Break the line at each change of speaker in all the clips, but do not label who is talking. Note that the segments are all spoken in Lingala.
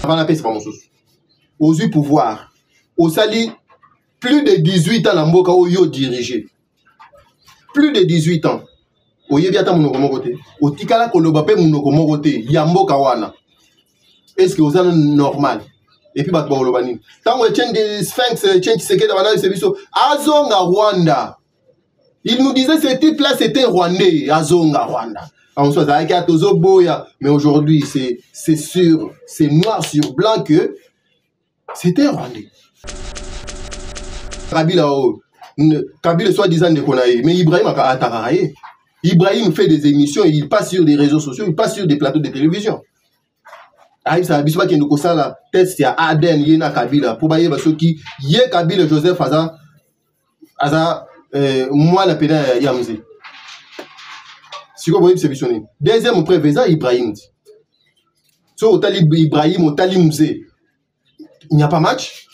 Avant la paix, c'est pas mon sous. Aux eu pouvoir. Au sali, plus de 18 ans, Namboka, au yo dirigé. Plus de 18 ans. Au yebiata mounoko mokote. Au tikala kolobape mounoko mokote. Yamboka wana. Est-ce que vous êtes normal? Et puis, bah, Olobani. Tant que tient des sphinx, tient qui se quête dans la service, Azonga Rwanda. Il nous disait que ce type-là, c'était Rwandais. Azonga Rwanda. En soi, ça a été Tozo Boya. Mais aujourd'hui, c'est sûr, c'est noir sur blanc que c'était Rwandais. Kabila soi-disant de Konaï. Mais Ibrahim a Ataraye. Ibrahim fait des émissions, il passe sur des réseaux sociaux, il passe sur des plateaux de télévision. Aïe, ça a bisouba qui nous conçoit la test, il y a Aden, Yena Kabila. Pour bailler, parce que Yé Kabila Joseph Aza, moi la pédale Yamzi. Si vous voyez, c'est visionné. Deuxième prévisa, Ibrahim. So, au Talib Ibrahim, au Talib Mzé. Il n'y a pas match.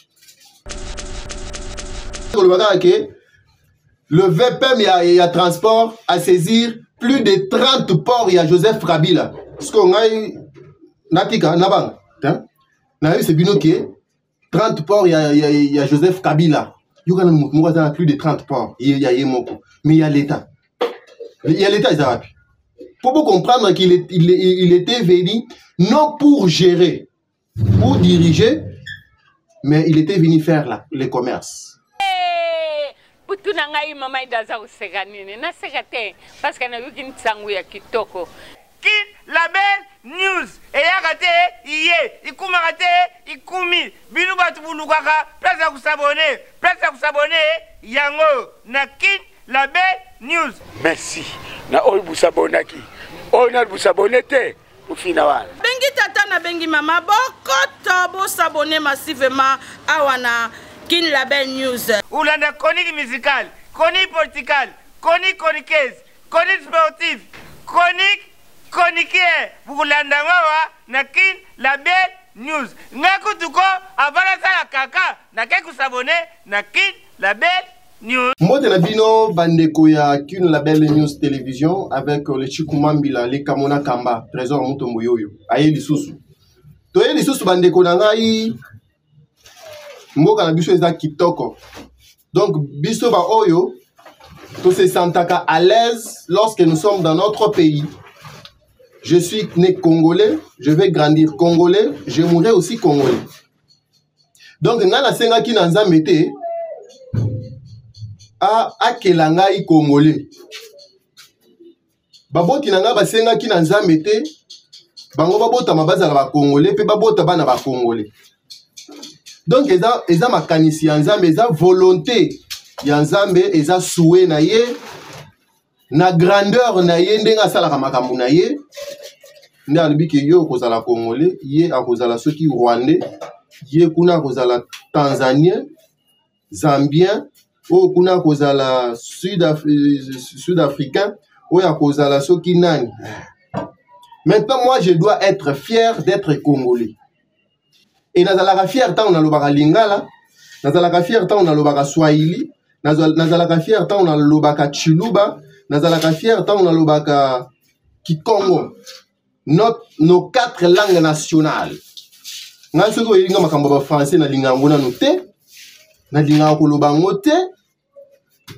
Le VPM, il y a transport à saisir plus de 30 ports, il y a Joseph Kabila. Parce qu'on a eu Natika, Nabang. On a eu ce binoquet. 30 ports, il y a Joseph Kabila. Il y a plus de 30 ports. Il y a Yemoko. Mais il y a l'État. Il y a l'État, ils ont pour vous comprendre qu'il était venu non pour gérer, pour diriger, mais il était venu faire les commerces.
Parce que Label News et yagate iye ikumarate ikumi binu batu bulukaka place à s'abonner yango na Kin Label News.
Merci na oy bu s'abonaki oy na bu s'abonete au final
bengi tata na bengi mama bokoto bo s'abonner massivement awana Kin Label News.
Ulanda chronique musicale, chronique politique, chronique chroniqueuse, chronique sportive, chronique chroniqueur Boulanda na Kin Label News. Ngakutuko avala sa kaka na keku s'abonner na Kin Label News.
Moi de la bino bandeko ya Kin Label News télévision avec le Chikumambila, le Kamona Kamba, Trésor Mutombo Yoyo. Aye lisusu. Toye lisusu bandeko na ngai mboka na biso eza kitoko. Donc biso ba oyo to se sentaka à l'aise lorsque nous sommes dans notre pays. Je suis né congolais, je vais grandir congolais, je mourrai aussi congolais. Donc, nana senga ki nanza mete a kelangai congolais. Baboti nanga ba senga ki nanza mete bango babota mabaza la ba congolais pe babota bana ba congolais. Donc, eza makanisi ya nzambe, eza volonté ya nzambe, eza souhait na ye. Na grandeur na ye ndenga salaka makambo na ye nda alibiki yo kozala congolais ye akozala soki rwandais ye kuna kozala tanzanien zambien o kuna kozala sud-africain o akozala soki nani. Maintenant moi je dois être fier d'être congolais et nazalaka fier tant on a lobaka lingala nazalaka fier tant on a lobaka swahili nazalaka fier tant on a lobaka chiluba nazalaka fier tant on a lobaka Kikongo. Nos 4 langues nationales. Nga soko yelinga makambo ba français na linga ngona noté. Na linga ko loba ngote.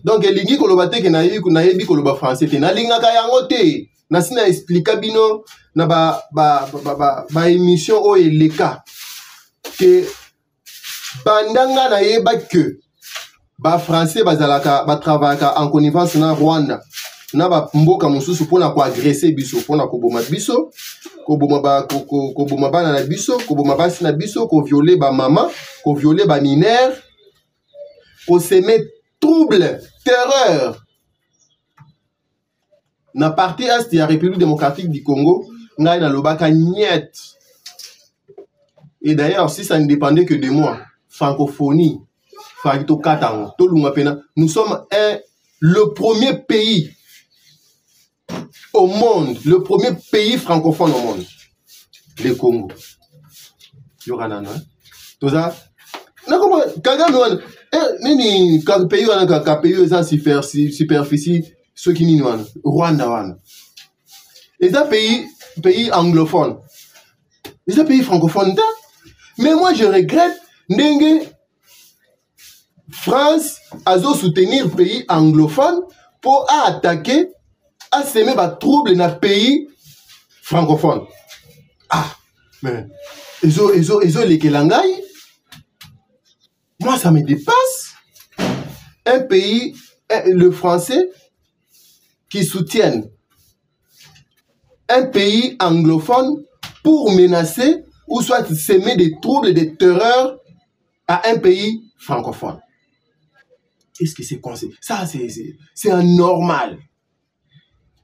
Donc elingi ko loba te ke na yebi ko loba français te. Na linga ka yango te. Na sina expliquer bino na ba émission o eleka que bandanga na yeba que ba français bazalaka ba travaillaka en connivence na Rwanda. Na ba mboka mususu pona ko agresser biso pona ko boma biso ko boma bana na biso ko boma basi na biso ko violer ba mama ko violer ba mineur ko semer trouble terreur na partie est ya République démocratique du Congo ngai na lobaka niet. Et d'ailleurs si ça ne dépendait que de moi, francophonie nous sommes le premier pays au monde, le premier pays francophone au monde, le Congo. Yoranana. Toza. Na comment Kagame nini pays wana pays sans superficie ceux qui ni wana Rwanda wana. Et ça pays anglophone. Et ça pays francophone ta Mais moi, je regrette Ndenge France a soutenir pays anglophone pour attaquer, à semer des troubles dans le pays francophone. Ah, mais ils ont les Kelangai. Moi, ça me dépasse. Un pays, le français, qui soutienne un pays anglophone pour menacer ou soit semer des troubles, des terreurs à un pays francophone. Qu'est-ce que c'est conseillé? Ça, c'est anormal.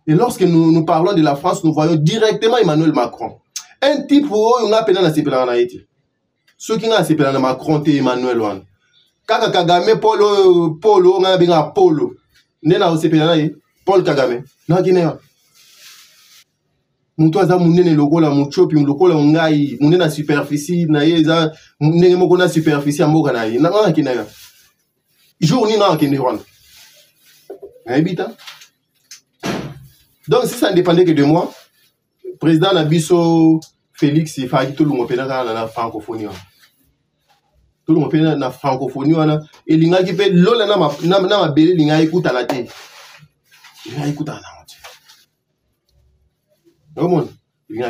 Et lorsque nous parlons de la France, nous voyons directement Emmanuel Macron. Un type où on a pénal à ces pénal en Haïti. Ceux qui ont ces pénal Macron, c'est Emmanuel Wan. Kaka Kagame, Polo, on a bien Polo. Nena aussi pénal Paul Kagame. Non, qui n'est pas. Moutou aza mounene logo la moucho puis logo la ngai mounene na superficie na yeza mounene moko na superficie amoka na yi na nga kinaya jour ni na kende wana habita. Donc si ça ne dépendait que de moi, président Nabiso Félix il fallait tout le monde pena na francophonie. Tout le monde pena na francophonie wana et linga ki pe lola na ma bele linga écoute na te. Linga écoute na il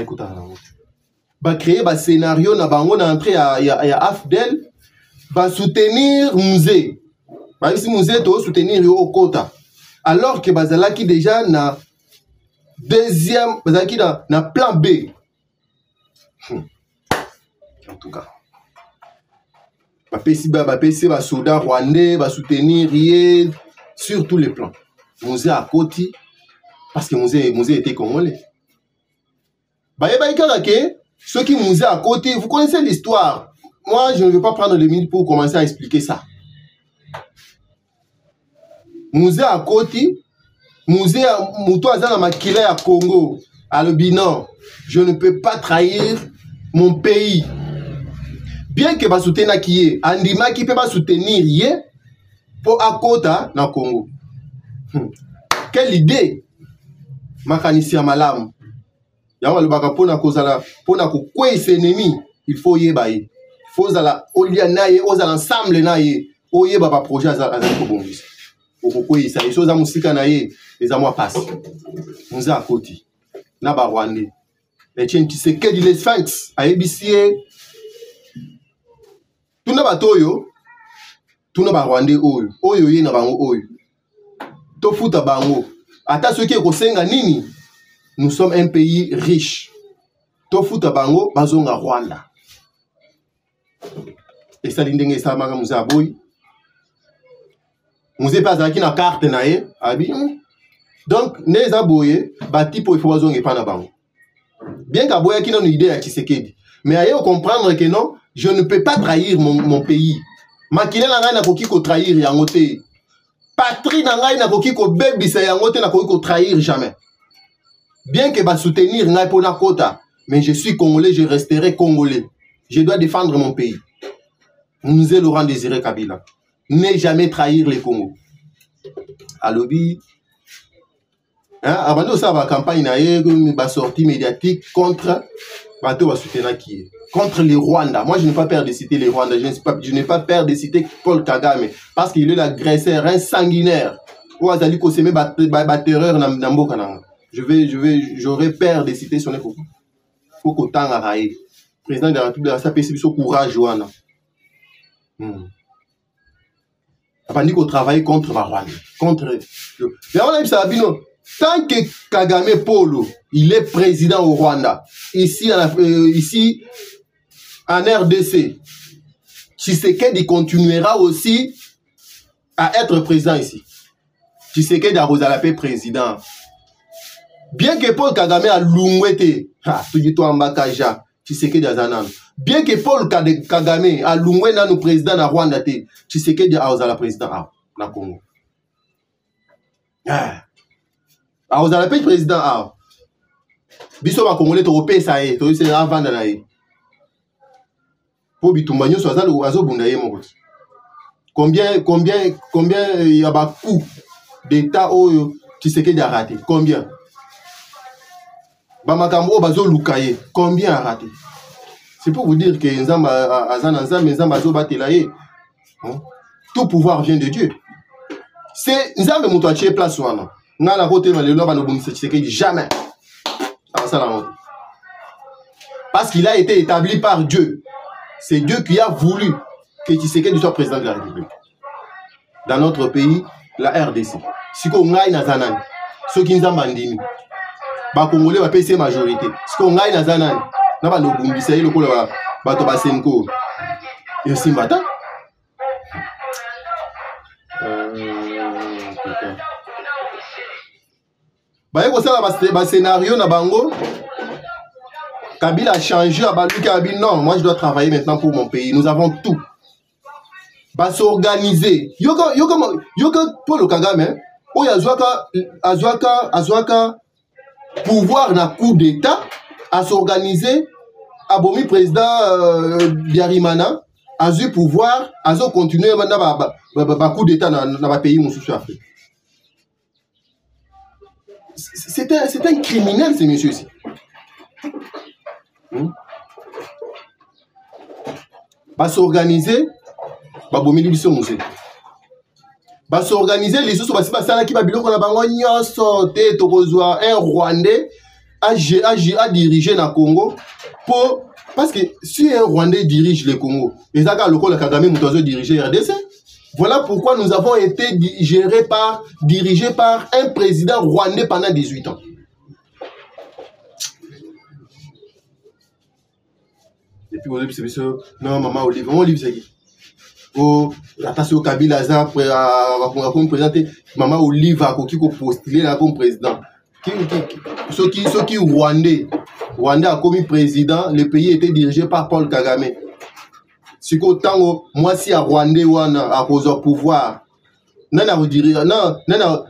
va créer un scénario na bango na entrée à AFDEL va soutenir musée. Bah ici musée to soutenir au quota. Alors que bazalaki déjà na deuxième bazalaki na plan B. En tout cas. Ba PC ba soda rwandais va soutenir sur tous les plans. Musée à Koti parce que musée était congolais. Ceux qui musée à côté, vous connaissez l'histoire. Moi, je ne vais pas prendre les minutes pour commencer à expliquer ça. Musée à côté, musée à Moutoazana Makila à Congo, à le Binan. Je ne peux pas trahir mon pays. Bien que je soutienne qui est, Andima qui peut pas soutenir pour à côté dans Congo. Quelle idée! Makanisi à malam. Yawa le baka pona kozala pona ko kwesa ennemi il faut yeba ye il faut zala olia naye ozala ensemble naye oyeba ba projet azala ko bongisa ko kwesa iso za musika naye ezamwa passe muza akoti na ba rwandais et tient qui c'est que les sphinx a ebisie tuna batoyo tuna ba rwandais oyo ye na bango oyo to futa bango ata ceux qui ko senga nini. Nous sommes un pays riche. Tofuta bango bazonga Rwanda. Et ça l'indenge ça maka muza boy. Muze pas zaki na carte nae abi. Donc les aboye bati po il faut bazonga pa na bango. Bien qu'aboya qui n'a une idée à Tshisekedi. Mais aye comprendre que non, je ne peux pas trahir mon pays. Makile na ngai na koki ko trahir yango te. Patrie na ngai na koki ko bebisa yango te na koki ko trahir jamais. Bien que je soutenir Naipona Kota, mais je suis congolais, je resterai congolais. Je dois défendre mon pays. Nous est Laurent Désiré Kabila. Ne jamais trahir les Congos. À lobby, avant de ça, la campagne a sortie médiatique contre contre les Rwandais. Moi, je n'ai pas peur de citer les Rwandais. Je n'ai pas peur de citer Paul Kagame parce qu'il est l'agresseur, un sanguinaire. J'aurais peur de citer son époque. Faut qu'au temps à railler. Président de la République, ça peut être courage, Joanna. Pas dit qu'on travaille contre Rwanda. Contre. Mais on a dit ça, Bino. Tant que Kagame Polo, il est président au Rwanda, ici en RDC, Tshisekedi continuera aussi à être président ici. Tshisekedi a Rosalapé président. Bien que Paul Kagame a l'ungwete, Tshisekedi a zanan. Bien que Paul Kagame a l'ungwete na nous président na Rwanda te, Tshisekedi a Rosala président na Congo. A Rosalapé président a. Biso ba Congolais to repé ça est, to c'est avant na ye. Po bitumba nyoso azalo azobunda ye moko. Combien il y a ba coup d'état oyo Tshisekedi a raté? Combien? Bamakambo bazo lukaye, combien a raté? C'est pour vous dire que tout pouvoir vient de Dieu. C'est Nzambe muto achie place wana. Na la côté na lelo ba no bonisa Tshisekedi jamais. Parce qu'il a été établi par Dieu. C'est Dieu qui a voulu que Tshisekedi soit président de la République. Dans notre pays, la RDC. Si on a une zanan, ceux qui nous ont bandini, ba Congolais va payer majorité. Si on a une zanan, na ba no bonisa le ko la ba to ba senko. Et simbata. Baye ko sala ba scénario na bango. Kabila a changé à Baluki Kabila. Non, moi je dois travailler maintenant pour mon pays. Nous avons tout. Va s'organiser. Yoka Paul Kagame, oya azwaka pouvoir na coup d'état à s'organiser. Abomi président Biarimana a eu pouvoir à continuer maintenant ba coup d'état na pays mususu Afrique. C'est un criminel ce monsieur ici. Va s'organiser, va bomili biso musée. Va s'organiser les autres basi basala ki ba biloko na bango nyoso te tokozwa un Rwandais a diriger na Congo parce que si un Rwandais dirige le Congo, ezaka lokola Kagame mutozo diriger RDC. Voilà pourquoi nous avons été dirigés par un président rwandais pendant 18 ans. Et puis, non, maman, Olive, c'est qui? Oh, la tasse au Kabila, comme présenté, maman Olive a postulé comme président. Ceux qui Rwandais a commis président, le pays était dirigé par Paul Kagame. Si autant moi si à Rwandais wana à cause du pouvoir nana redire non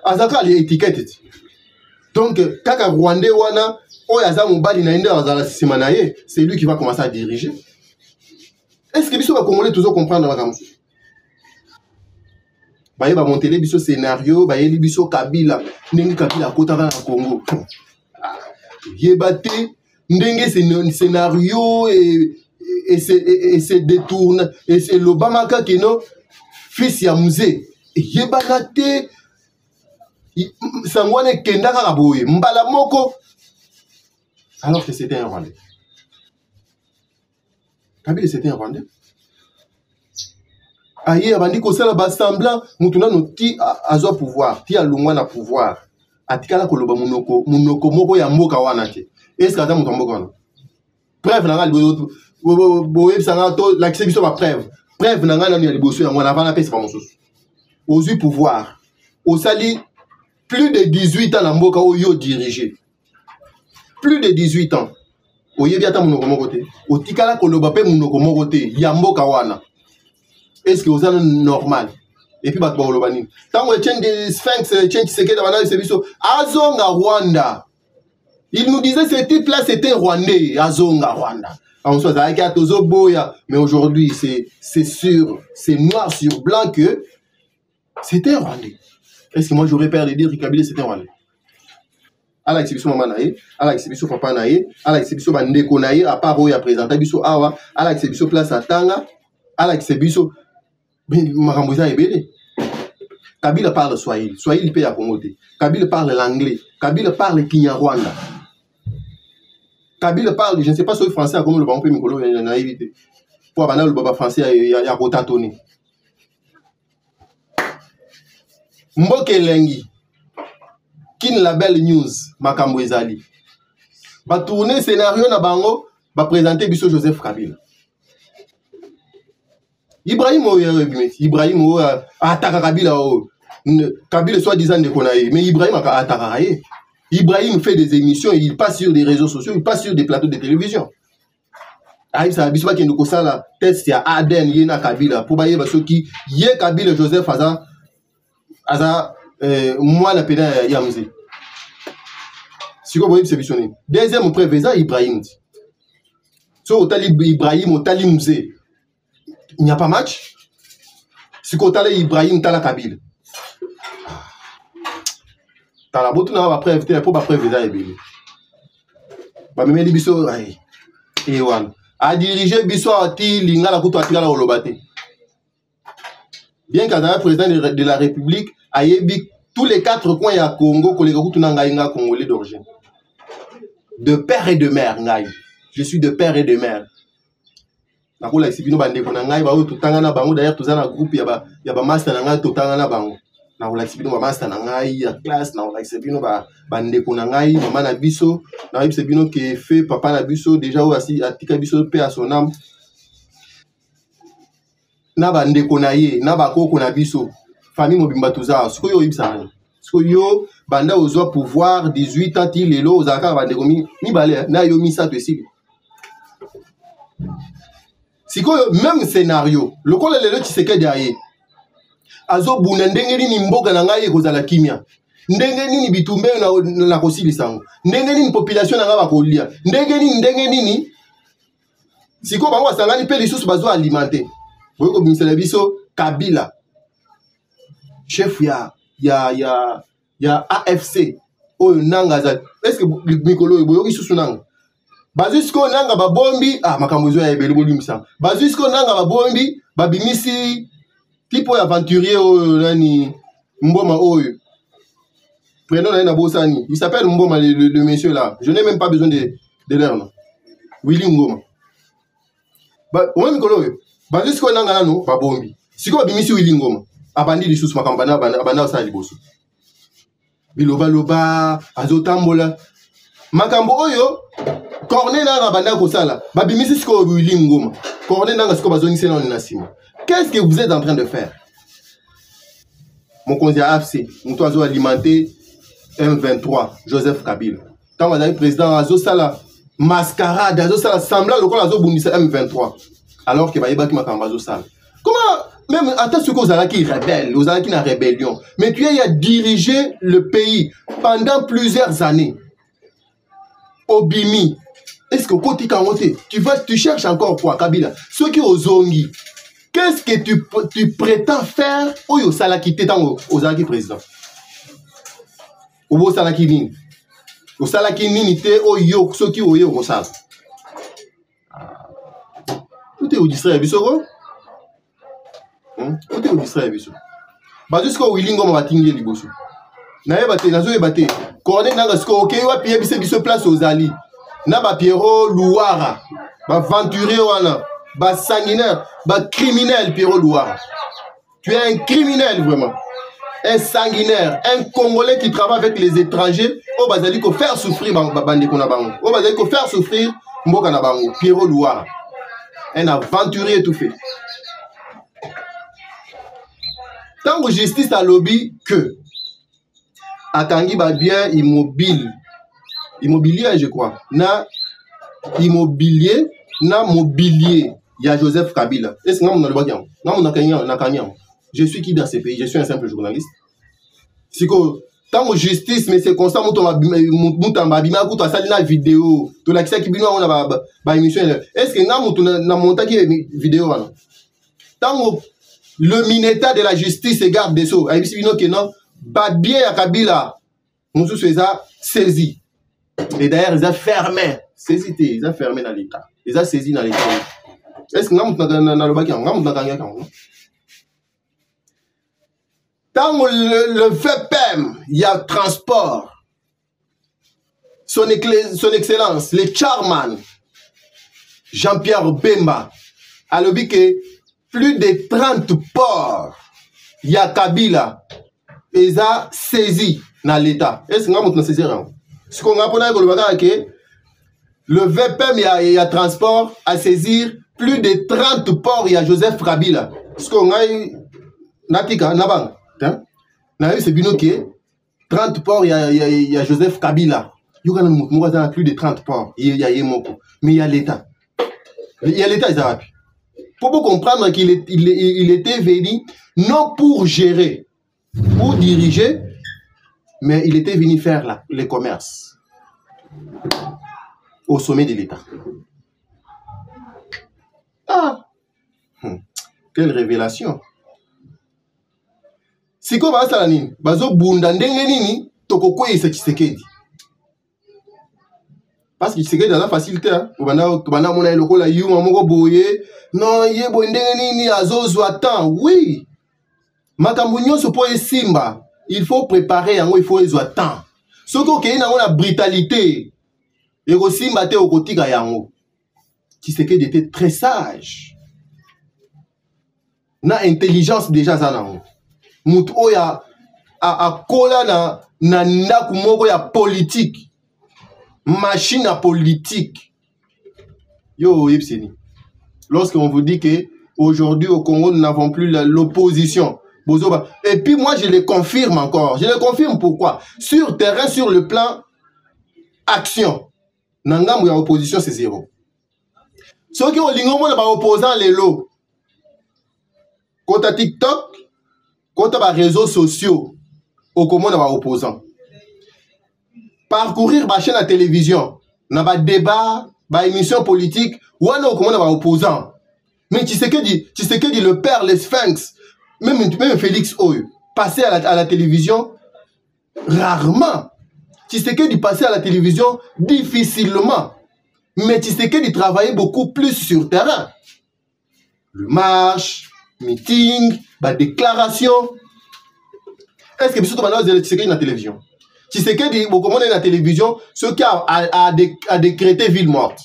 azaka les étiquettes donc kaka Rwandais wana oyaza mobali na inde azala simanaye c'est lui qui va commencer à diriger. Est-ce que biso va congolais toujours comprendre comme ça? Baye ba monter les biso scénario baye les biso Kabila ndenge Kabila kota na Congo yebate ndenge scénario et se détourne et c'est l'Obama qui non fils ya musée yebanate sangwane kenda kaka boye mbala moko alors que c'était un Rwandais. Kabila c'était un Rwandais. Aye abandi ko sala ba semblant mutuna no ti azwa pouvoir ti alungwa na pouvoir atikala koloba munoko moko ya mboka wana te est-ce que ata muto mboka wana preuve na ngal boye sanga to la biso ba preuve na ngai na ya liboso ya mwana vana pesa pa mosusu ozui pouvoir osali plus de 18 ans na mboka oyo diriger plus de 18 ans oyebi ata munoko moko te otikala koloba pe munoko moko te ya mboka wana. Est-ce que vous êtes normal? Et puis, tant que le Sphinx, Azonga Rwanda. Il nous disait que ce type-là, c'était Rwandais. Azonga Rwanda. Mais aujourd'hui, c'est sûr, c'est noir sur blanc que c'était Rwandais. Est-ce que moi, j'aurais peur de dire que Kabila, c'était Rwandais? À la exhibition maman naïe, à la exhibition papa naïe, à la exhibition bandeko naïe, à part où il y a présenté biso awa, à la exhibition place à Tanga, à la exhibition Maramouza Ebele. Kabila parle Swahili, Swahili paye à Congo. Kabila parle l'anglais, Kabila parle Kinyarwanda. Kabila parle, je ne sais pas si le français a comme le bon peu Mikolo, il y a une naïveté. Pour avoir le baba français, il y a rotatoni. Mboke Lengi, Kin Label News, Makambo Ezali. Va tourner scénario na bango, va présenter Bisso Joseph Kabila. Ibrahim a attaqué Kabila. Kabila soit-disant de Konaï, mais Ibrahim a attaqué. Ibrahim fait des émissions, il passe sur des réseaux sociaux, il passe sur des plateaux de télévision. Aïe, ça a bisoué qu'il nous a la test, il y a Aden, Yena Kabila, pour bailler ceux qui y Kabila Joseph Aza, moi la pédale Yamze. Si vous voyez, c'est visionné. Deuxième prévisa, Ibrahim. So, au talib Ibrahim, au talib Mzé. Il n'y a pas match. Si vous avez Ibrahim, Tala Kabila. Tala Botou n'a pas prévu, pour pas prévu ça, Ebele. Bah, même les bisous, Ewan. a dirigé biso ati lingala kutu atikala olobate. Bien qu'Azala président de la République a yebi tous les 4 coins ya Congo kolega kutu na ngai nga congolais d'origine. De père et de mère ngai. Je suis de père et de mère. Nakola isibino bandeko na ngai ba o tutanga na bango d'ailleurs tozana groupe ya ba master na ngai totanga na bango. Nakola isibino ba master na ngai ya classe nakola isibino ba bandeko na ngai mama na biso na isibino ke fait papa na biso déjà o asi atika biso pe à son âme. Na bandeko na ye na bakoko na biso famille mobimba toza siko yo ibisana siko yo banda ozwa pouvoir 18 ans ti lelo ozaka bandeko mi bale na yo mi sa to esibi siko même scénario lokola lelo Tshisekedi aye azo buna ndenge nini mboka na ngai ekozala kimia ndenge nini bitumbe na kosilisango ndenge nini population na nga bakolia ndenge nini siko bango asangani pe lisusu bazo alimenter boye ko bimisela biso Kabila chef ya AFC oyo nanga za est-ce que mikolo boyoki susu nanga bazusko nanga babombi makambo zo ya ebele bolimisa bazusko nanga babombi babimisi tipo ya aventurier oyo nani Mboma oyo prénom na bosani il s'appelle Mboma le monsieur là je n'ai même pas besoin de leur nom Willy Ngoma oyo mikolo oyo bazusko nanga nano babombi siko babimisi Willy Ngoma abandi lisusu makambo bana osala liboso biloba azotambola makambo oyo corne nanga banda kosala babimisi siko Willy Ngoma corne nanga siko bazongisi na nasima. Qu'est-ce que vous êtes en train de faire? Mon conseiller AFC muto azo alimenter M23 Joseph Kabila tant que président azo sala mascarade azo sala semblant lokola azo bundisa M23 alors que bayeba ki makambo azo sala. Comment même attends ce que Ozalaki rebelle, Ozalaki na rébellion, mais tu as dirigé le pays pendant plusieurs années. Obimi, est-ce que Koti Kangote, tu cherches encore quoi, Kabila? Ceux qui Ozongi, qu'est-ce que tu prétends faire au Salaki Tétan Ozalaki président? Au Salaki Nini, au Salaki Nini te Oyo, ceux qui Oyo Rosal. Tout est au distrait, Bissoro? Tout est au distrait, Bissoro. Bah, jusqu'au Willy Ngoma va tinguer les bossous. Naye bate, nazo e bate. Corne nanga sko ok wa pied biso place aux Ali. Na ba Pierrot Louara, ba aventurier wana, ba sanguinaire, ba criminel Pierrot Louara. Tu es un criminel vraiment. Un sanguinaire, un Congolais qui travaille avec les étrangers, au bazali ko faire souffrir bande kona bango. Au bazali ko faire souffrir mboka na bango, Pierrot Louara. Un aventurier tout fait. Tant que justice a lobby que Atangi ba bien immobilier je crois na immobilier na mobilier il y a Joseph Kabila. Est-ce que je suis qui dans ce pays? Je suis un simple journaliste. Si que tant que justice mais c'est constant mutamba bima kuto asali na vidéo to la kisa kibino on a ba émission. Est-ce que na montaki vidéo wana tant le Mineta de la justice et garde des sceaux a bino que non ba bien ya Kabila nous ça saisi et d'ailleurs ils ont fermé saisi ils ont fermé dans l'état ils ont saisi dans l'état. Est-ce que tant le VPM il y a transport son excellence le chairman Jean-Pierre Bemba a lobby que plus de 30 ports il y a Kabila ils ont saisi dans l'état. Est-ce que nous saisi ce qu'on a que le VPM il y a transport à saisir plus de 30 ports il y a Joseph Kabila. Ce qu'on a natika nabang na c'est bino que 30 ports il y a Joseph Kabila. Il y a plus de 30 ports il y a Yemoko mais il y a l'état. Il y a l'état ils ont pour vous comprendre qu'il était venu non pour gérer, pour diriger, mais il était venu faire les commerces au sommet de l'État. Ah, quelle révélation! Si vous avez dit, bazo bunda ndenge nini tokoko isa Tshisekedi. Parce que c'est que dans la facilité, hein. Non, oui. Simba. Il faut préparer, il faut les temps. Ce qui est la brutalité, et aussi Simba au côté yango. Qui c'est qu'il était très sage. Na intelligence déjà ça nan. Mutu oya a kola na ndaku moko ya politique. Machine à politique. Yo, Yipsini. Lorsqu'on vous dit que aujourd'hui au Congo, nous n'avons plus l'opposition. Et puis moi, je le confirme encore. Je le confirme pourquoi? Sur terrain, sur le plan action. Nangam ya opposition, c'est zéro. Ceux qui ont l'ingomon na opposant les lots. Quant TikTok, quant à réseaux sociaux, au Congo, na opposant. Parcourir ma chaîne à télévision, na ba débat, ba émission politique, ou on comment on va opposant. Mais tu sais que dit le père, les sphinx, même Félix Oyo, passer à la télévision, rarement. Tu sais que dit passer à la télévision, difficilement. Mais tu sais que dit travailler beaucoup plus sur terrain. Le marche, meeting, ba déclaration. Est-ce que surtout maintenant tu sais que dit la télévision? Tu sais que dit, comment on est la télévision, ce qui a décrété ville morte.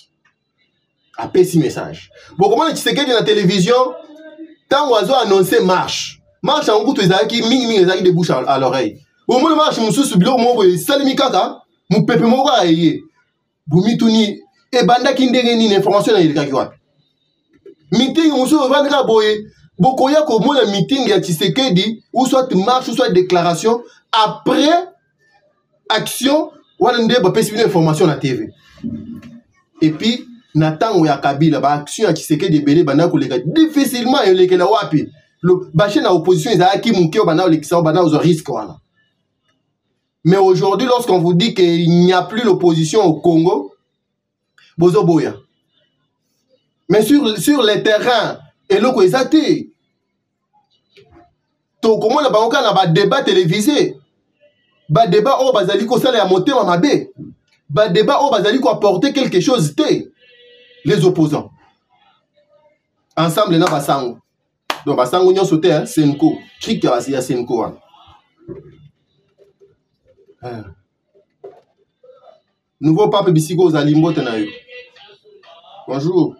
A petit message. Bon, comment tu sais que dit la télévision, tant oiseau annoncé marche. Marche en gros, tu as qui ming de bouche à l'oreille. Au moment où marche, mon sous bureau, mon salimi kaka, mon pépé mon gars aïe. Boumi touni, et banda qui ndenge ni information dans le kakiwa. Meeting, mon sous vendra boye. Bokoya comme le meeting, ya tu sais que dit, ou soit marche, ou soit déclaration, après, action, ou ande ba pesi une information na TV. Et puis Nathan ou ya Kabila ba action ya Tshisekedi de belé bana ko leka difficilement et leka la wapi. Le baché na opposition ils qui munke bana lekisa bana aux risques voilà. Mais aujourd'hui lorsqu'on vous dit qu'il n'y a plus l'opposition au Congo, bozo boya. Mais sur les terrains et le ko ezate. To comment na ba na ba débat télévisé. Ba débat au bazali ko sala ya motema mabe. Ba débat au bazali ko apporter quelque chose té les opposants. Ensemble na basango. Donc basango nyon sauté hein Senko. Krik ya Senko. Nouveau pape Bisiko Zalimbo tenayo. Bonjour.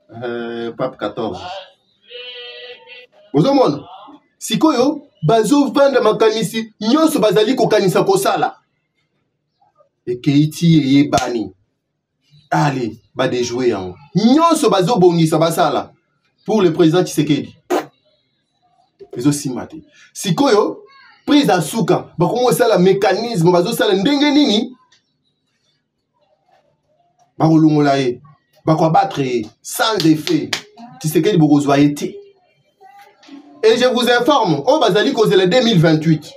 Pape 14. Bozomon. Sikoyo bazo vanda makanisi nyonso bazali ko kanisa kosala. Et keiti ye bani. Allez, ba déjouer yango. Nyonso bazo bongisa basala pour le président Tshisekedi. Ezo simate. Sikoyo prise à suka, ba komo sala mécanisme bazo sala ndenge nini? Ba kolongola ye, ba ko battre sans effet. Tshisekedi bokozwa été. Et je vous informe, au bazali cause le 2028.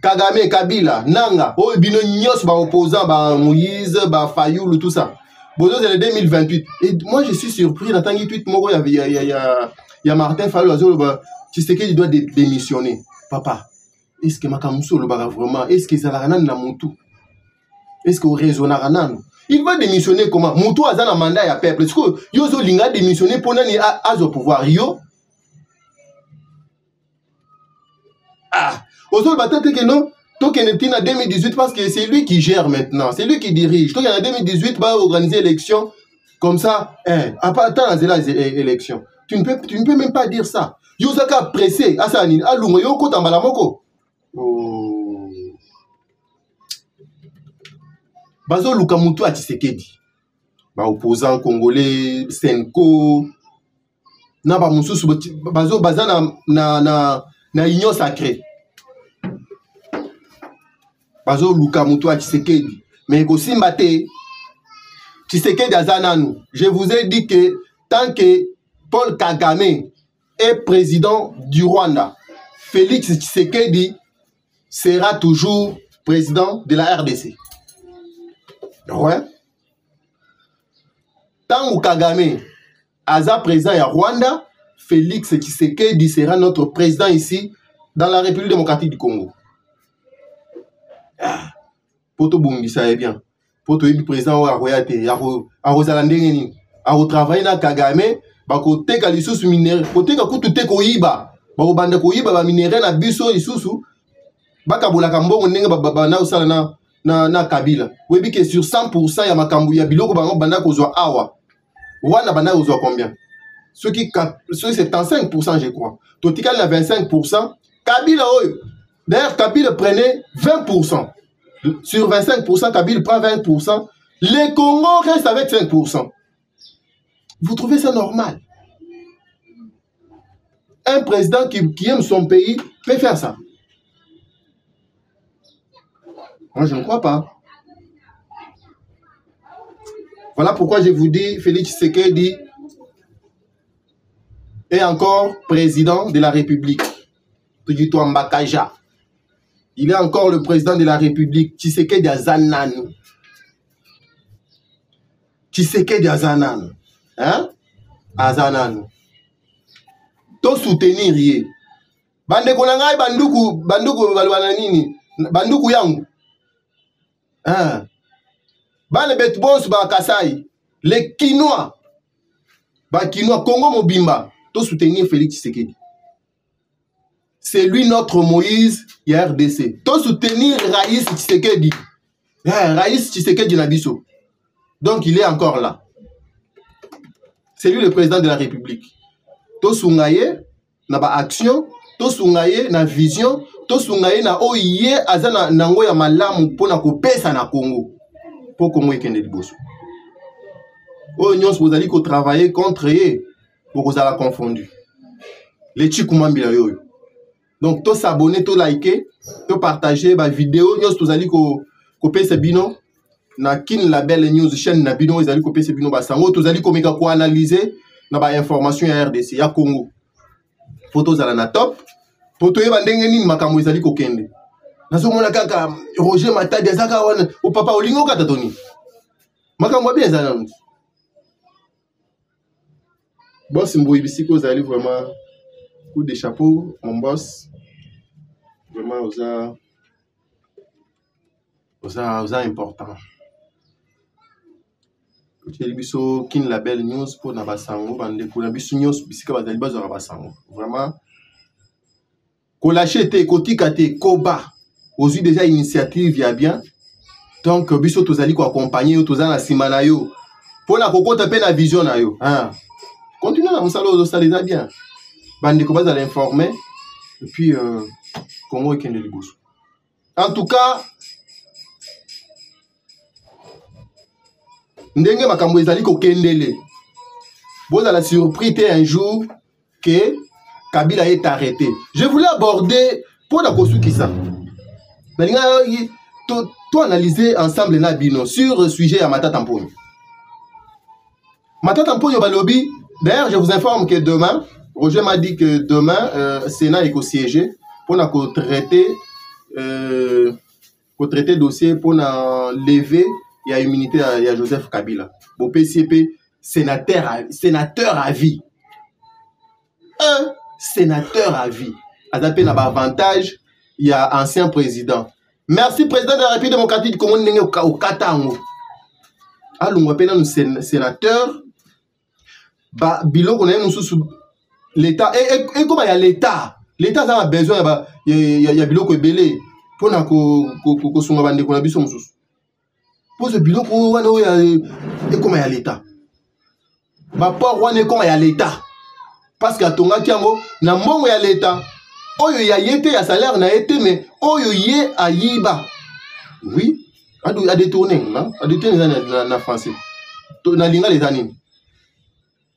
Kagame, Kabila, Nanga, oh bino nyos ba opposant, ba Moïse, ba Fayoulou, tout ça. Bozo c'est le 2028. Et moi je suis surpris, dans tangi tweet moko il y a Martin Fayoulou, tu sais qu'il doit démissionner. Papa, est-ce que Makamuso le baga vraiment, est-ce que Zalaranan na Moutou? Est-ce que Rezonaranan? Il va démissionner comment? Moutou a un mandat à peuple. Est-ce que Yozo Linga démissionner pour nani à au pouvoir? Yo? Ah, Ozol Batate que non, Token est en 2018 parce que c'est lui qui gère maintenant, c'est lui qui dirige. Token en 2018 va organiser l'élection comme ça, à part les élections. Tu ne peux même pas dire ça. Yosaka pressé, Asani, Alungo, Yoko Tambalamoko. Bazo Lukamutu a Tshisekedi. Ba opposant congolais, Senko. Na ba mususu bazo bazana na union sacrée. Bazo Lukamutu a Tshisekedi. Mais aussi Mate Tshisekedi azananu. Je vous ai dit que tant que Paul Kagame est président du Rwanda, Félix Tshisekedi sera toujours président de la RDC. Ouais. Tant que Kagame aza président à Rwanda, Félix Tshisekedi sera notre président ici dans la République démocratique du Congo. Ah. poto bungisa e bien poto yebi président wa royate a rosalandenge ni a travailler na Kagame ba ko teka lisusu minere ko teka kutu teko yiba ba ko banda ko yiba ba minere na biso lisusu baka bolaka mbongo ndenge ba na usala na Kabila webi que sur 100% ya makambu ya biloko bango banda ko zwa awa wana banda ko zwa combien ceux qui c'est 5% je crois totikali na 25% Kabila oyo d'ailleurs Kabila prenait 20%. Sur 25%, Kabila prend 20%. Les Congo restent avec 5%. Vous trouvez ça normal? Un président qui aime son pays peut faire ça? Moi, je ne crois pas. Voilà pourquoi je vous dis, Félix Tshisekedi est encore président de la République. Tujito Mbakaja. Il est encore le président de la République. Tshisekedi Azananu. Tshisekedi Azananu. Hein? Azananu. To soutenir ye. Bande konangai banduku balwana nini? Banduku yangu. Hein? Bane betbons ba Kasai. Les Kinois. Ba Kinois Congo Mobimba. To soutenir Félix Tshisekedi. C'est lui notre Moïse, il y a RDC. Tout soutenir Raïs Tshisekedi. Raïs Tshisekedi Nabiso. Donc il est encore là. C'est lui le président de la République. Tout sungaye na ba action, tout sungaye na vision, tout sungaye na oye azana nango ya malamu pona ko pesa na Congo. Pour Congo ekende liboso. O nyons vous allez ko travailler contre eux pour vous alla confondu. Les chikumambila yoyo. Donc, tous s'abonner, tous liker, tous partager ma vidéo. Nous tous allons copier ce bino. Na kin label news chaîne na bino, ils allons copier ce bino basango. Tous allons comment analyser na ba information ya RDC ya Congo. Photos à la top. Photos yeba ndenge nini makambo ils allons kokende. Nazo mona kaka Roger Matadi azaka wana o papa olingo kata toni. Makambo bien za nanu. Boss Mboui Bisiko ils allons vraiment coup de chapeau, mon boss. Vraiment, vous important. Biso kin label news pour Nabasango, bande pour Nabisu news, bisika bazali bazo Nabasango. Vraiment. Ko lâcher te, ko tikate, ko ba. Aujourd'hui déjà initiative ya bien. Donc biso tozali ko accompagner, tozali na simana yo. Pour na kokota pe na vision na yo. Hein. Continuez na musalo zo saleza bien. Bande ko bazali informer. Et puis Congo et Kende Liboso. En tout cas, ndenge makambo ezali ko kendele. Vous allez surpris un jour que Kabila est arrêté. Je voulais aborder pour la kosuki ça. Tout analyser ensemble na bino sur le sujet à Matata Mponyo. Matata Mponyo balobi. D'ailleurs, je vous informe que demain, Roger m'a dit que demain, Sénat est siégé pour traiter dossier pour lever la immunité à Joseph Kabila. Bon PCP, sénateur à vie. Un sénateur à vie. Adapté n'a pas avantage, il y a ancien président. Merci président de la République démocratique du Congo au Katango. Alors, on appelle un sénateur. Bah, bilo qu'on a l'État et comment il y a l'État a besoin il y a bilo ko belé pour na ko sunga bande ko na biso mususu pour ce bilo ko wana et comment il y a l'État ba port wana comment il y a l'État parce que atonga kiango na mbongo ya l'État oyo ya yete ya salaire na été mais oyo ye ayiba oui a détourner na français na linga les animes.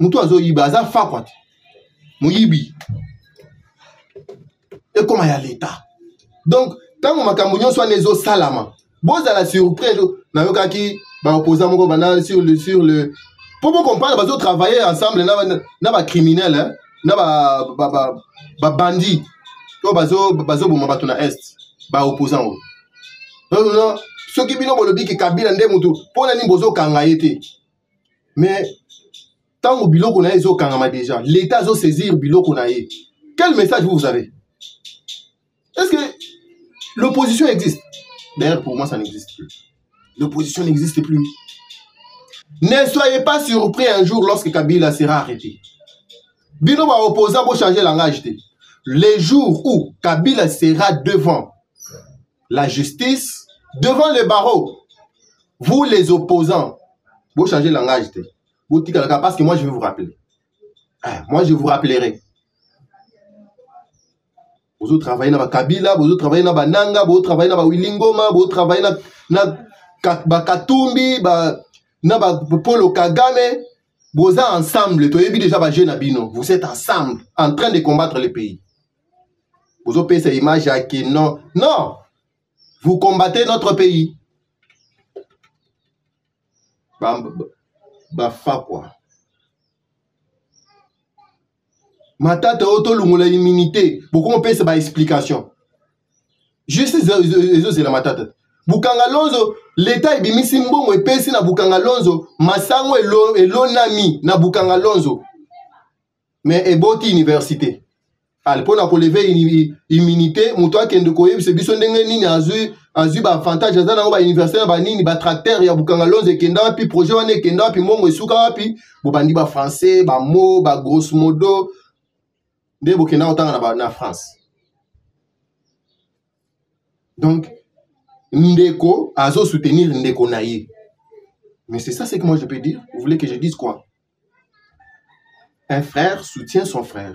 Moutou azo yiba aza fa quoi. Mouyibi. Et comment il y a l'État. Donc, tant que makambo nyon soit nezo salama. Bon à la surprise na yoka ki ba opposant moko banal sur le pour comprendre bazo travailler ensemble na ba criminel hein, na ba bandit. To bazo boma bato na est ba opposant. Non, ce qui bino bolobi ki Kabila nde mutu pona ni bozo kanga yete. Mais tant que biloko na ezo kangama déjà, l'État zo saisir biloko na ye. Quel message vous avez? Est-ce que l'opposition existe? D'ailleurs, pour moi, ça n'existe plus. L'opposition n'existe plus. Ne soyez pas surpris un jour lorsque Kabila sera arrêté. Bino va opposant pour changer langage. Les jours où Kabila sera devant la justice, devant le barreau, vous les opposants, vous changez langage. Vous dites parce que moi je vais vous rappeler. Moi je vous rappellerai. Vous travaillez dans Kabila, vous travaillez dans Nanga, vous travaillez dans Willingoma, vous travaillez dans Katumbi, dans Polo Kagame. Vous êtes ensemble, vous êtes ensemble en train de combattre le pays. Vous avez ces images qui non. Non, vous combattez notre pays. Fa quoi. Matata auto lumula immunité. Beaucoup on peut se explication. Juste c'est la matata. Bukanga Lonzo, l'État est bimisi mbongo et pesi na Bukanga Lonzo, masango et l'onami na Bukanga Lonzo. Mais et boti université. Al pona ko lever immunité, muto akende ko yebi se biso ndenge nini azu ba avantage za na ba université ba nini ba tracteur ya Bukanga Lonzo kenda wapi projet wane kenda wapi mbongo esuka wapi, bo bandi ba français, ba mot, ba grosso modo de bokena otanga na France. Donc Ndeko azo soutenir Ndeko Naye. Mais c'est ça ce que moi je peux dire. Vous voulez que je dise quoi? Un frère soutient son frère.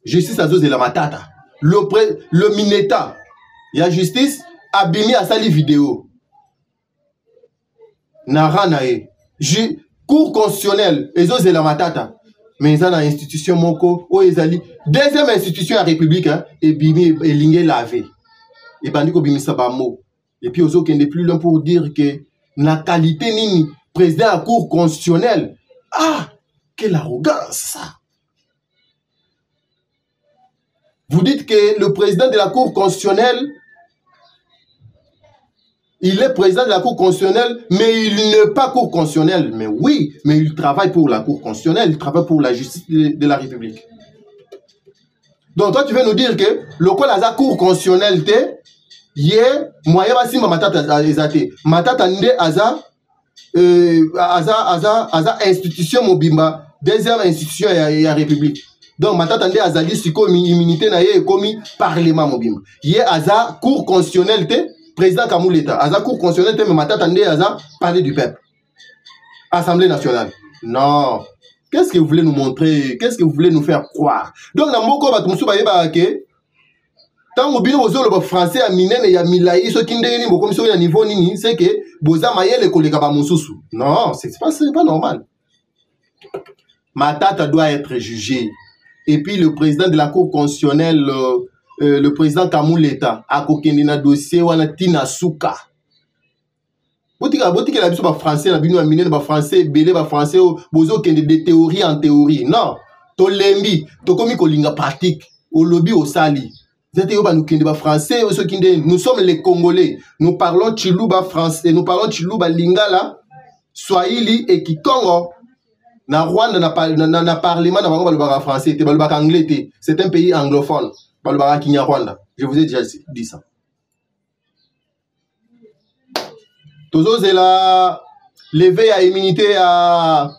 Justice azo de la matata. Le Mineta. Il y a justice. Abimi a sali vidéo. Nara Naye. Cour constitutionnelle. Ezo de la matata. Mais ils ont une institution moko, deuxième institution à la République, et bimi et lingé lavé. Et bandiko bimi sabamo. Et puis aux autres qui n'est plus là pour dire que la qualité nini président à la Cour constitutionnelle. Ah, quelle arrogance ça. Vous dites que le président de la Cour constitutionnelle, il est président de la Cour constitutionnelle, mais il n'est pas Cour constitutionnelle. Mais oui, mais il travaille pour la Cour constitutionnelle, il travaille pour la justice de la République. Donc toi, tu veux nous dire que le col à la Cour constitutionnelle, il y a moyen de faire matata ezate. Matata nde aza institution mobimba, deuxième institution à la République. Donc matata nde azali siko immunité na ye komi parlement mobimba. Il y a aza Cour constitutionnelle président Kamouleta, Aza Cour constitutionnelle, mais Matata Ndé Aza parler du peuple. Assemblée nationale. Non. Qu'est-ce que vous voulez nous montrer? Qu'est-ce que vous voulez nous faire croire? Donc, dans mon cas, je vais tant que vous avez français à Minen et à Milaï, ce qui est comme à niveau nini, c'est que vous avez les collègues à Moussoussou. Non, c'est pas normal. Matata doit être jugé. Et puis, le président de la Cour constitutionnelle, le président Kamouleta a kokende na dossier wana tina suka. Botika la biso ba français na bino amine ba français belé ba français bozo kende de théorie en théorie. Non, to lembi, to komi ko linga pratique, au lobby au sali. Zete yo ba nous kende ba français, nous sommes les Congolais. Nous parlons Chiluba français, nous parlons Chiluba lingala, Swahili et Kikongo. Na Rwanda na parlement na bango ba français, te ba anglais, c'est un pays anglophone. Je vous ai déjà dit ça. Toujours c'est la levée à immunité à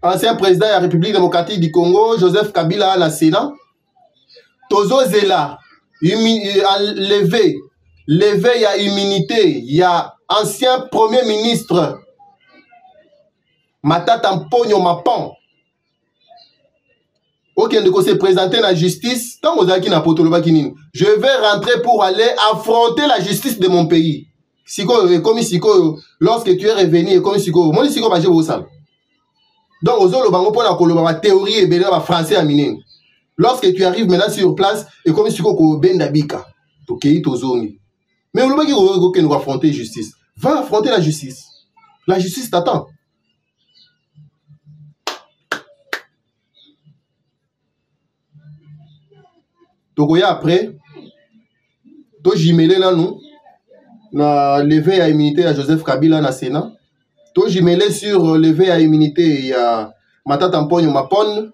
ancien président de la République démocratique du Congo, Joseph Kabila à la Sénat. Toujours c'est la levée à immunité, il y a ancien premier ministre Matata Mponyo Mapon. Ok, on se présenter dans la justice. Je vais rentrer pour aller affronter la justice de mon pays. Lorsque tu es revenu, donc, la théorie est français à miner. Lorsque tu arrives maintenant sur place, et comme si mais on va affronter la justice. Va affronter la justice. La justice t'attend. Donc après, to jimele là nous, na levé à immunité à Joseph Kabila na Sénat. To jimele sur levé à immunité à matata mponyo mapone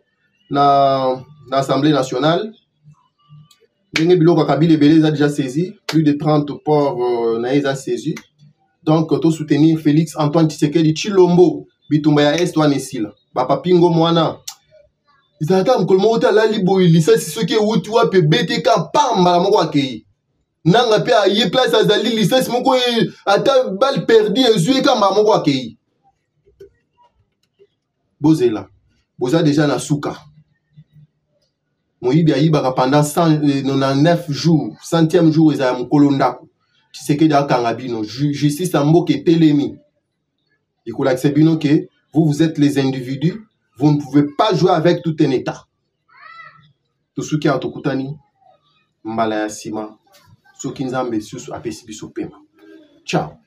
na Assemblée nationale. Ndenge biloko Kabila Beleza déjà saisi, plus de 30 ports na saisi. Donc to soutenir Félix Antoine Tshisekedi Chilombo bitumba ya Est wana esila. Bapa pingo mwana. Izata mkolmo uta lali boy licence soki wuti wape BTK pamba la moko akei. Nanga pe aye place azali licence moko ata balle perdu ezui kamba moko akei. Bozela. Boza déjà na suka. Moyibi ayibaka pendant 199 jours, 100e jour eza mukolo ndako. Tshisekedi akanga bino, justice amboke telemi. Ikolakise bino que vous êtes les individus, vous ne pouvez pas jouer avec tout un état. Tout ce qui a tokutani mbala ya sima, soki nzambe susu apesi biso pema. Ciao.